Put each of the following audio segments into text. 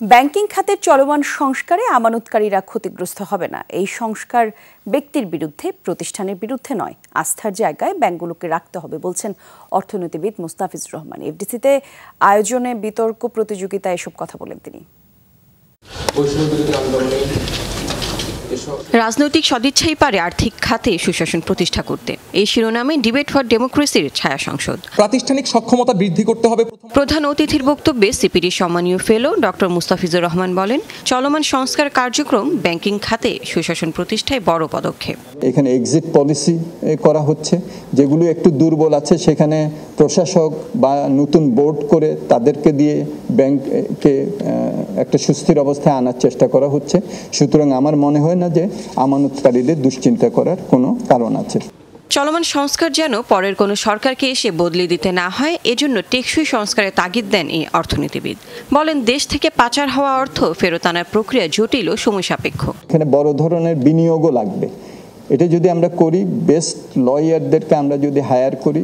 Banking খাতের চলমান সংস্কারে আমানতকারীরা ক্ষতিগ্রস্ত হবে না। এই সংস্কার ব্যক্তির বিরুদ্ধে, প্রতিষ্ঠানের বিরুদ্ধে নয়, আস্থার জায়গায় ব্যাংকগুলোকে রাখতে হবে বলছেন অর্থনীতিবিদ মুস্তাফিজুর রহমান। এফডিসিতে আয়োজনে বিতর্ক প্রতিযোগিতায় এসব কথা বলেন তিনি। রাজনৈতিক সদিচ্ছাই পারে আর্থিক খাতে সুশাসন প্রতিষ্ঠা করতে, এই শিরোনামে ডিবেট ফর ডেমোক্রেসির ছায়া সংসদ। প্রাতিষ্ঠানিক সক্ষমতা বৃদ্ধি করতে হবে। প্রধান অতিথির বক্তব্যে সিপিডির সম্মানীয় ফেলো ডক্টর মুস্তাফিজুর রহমান বলেন, চলমান সংস্কার কার্যক্রম ব্যাংকিং খাতে সুশাসন প্রতিষ্ঠায় বড় পদক্ষেপ। এখানে এক্সিট পলিসি করা হচ্ছে, যেগুলো একটু দুর্বল আছে সেখানে প্রশাসক বা নতুন বোর্ড করে তাদেরকে দিয়ে ব্যাংককে একটা সুস্থির অবস্থায় আনার চেষ্টা করা হচ্ছে। সুতরাং আমার মনে হয় না যে আমানতকারীদের দুশ্চিন্তা করার কোনো কারণ আছে। চলমান সংস্কার যেন পরের কোনো সরকারকে এসে বদলে দিতে না হয়, এজন্য টেকসই সংস্কারের তাগিদ দেন এই অর্থনীতিবিদ। বলেন, দেশ থেকে পাচার হওয়া অর্থ ফেরত আনার প্রক্রিয়া জটিল ও সময় সাপেক্ষ। এখানে বড় ধরনের বিনিয়োগও লাগবে। এটা যদি আমরা করি, বেস্ট লয়ারদেরকে আমরা যদি হায়ার করি,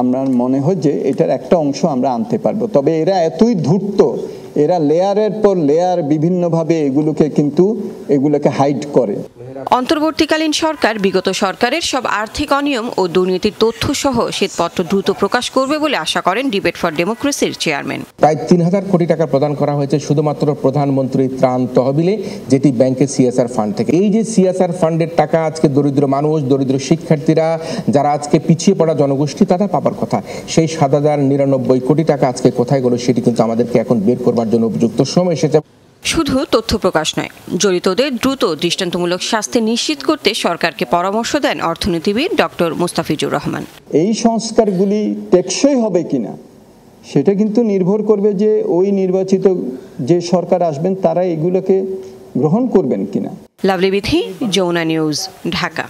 আমার মনে হয় যে এটার একটা অংশ আমরা আনতে পারবো। তবে এরা এতই ধূর্ত, এরা লেয়ারের পর লেয়ার বিভিন্নভাবে এগুলোকে হাইড করে। অন্তর্বর্তীকালীন সরকার বিগত সরকারের সব আর্থিক অনিয়ম ও দুর্নীতির তথ্য সহ শ্বেতপত্র দ্রুত প্রকাশ করবে বলে আশা করেন ডিবেট ফর ডেমোক্রেসির চেয়ারম্যান। প্রায় ৩,০০০ কোটি টাকা প্রদান করা হয়েছে শুধুমাত্র প্রধানমন্ত্রী ত্রাণ তহবিলে, যেটি ব্যাংকের সিএসআর ফান্ড থেকে। এই যে সিএসআর ফান্ডের টাকা আজকে দরিদ্র মানুষ, দরিদ্র শিক্ষার্থীরা, যারা আজকে পিছিয়ে পড়া জনগোষ্ঠী, তারা পাবার কথা, সেই ৭,০৯৯ কোটি টাকা আজকে কোথায় গেল সেটি কিন্তু আমাদেরকে এখন বের করবার জন্য উপযুক্ত সময় এসেছে। শুধু তথ্য প্রকাশ নয়, জড়িতদের দ্রুত দৃষ্টান্তমূলক শাস্তি নিশ্চিত করতে সরকারকে পরামর্শ দেন অর্থনীতিবিদ ডক্টর মুস্তাফিজুর রহমান। এই সংস্কারগুলি টেকসই হবে কিনা সেটা কিন্তু নির্ভর করবে যে ওই নির্বাচিত যে সরকার আসবেন তারা এগুলোকে গ্রহণ করবেন কিনা। লাভলি বিথি, যমুনা নিউজ, ঢাকা।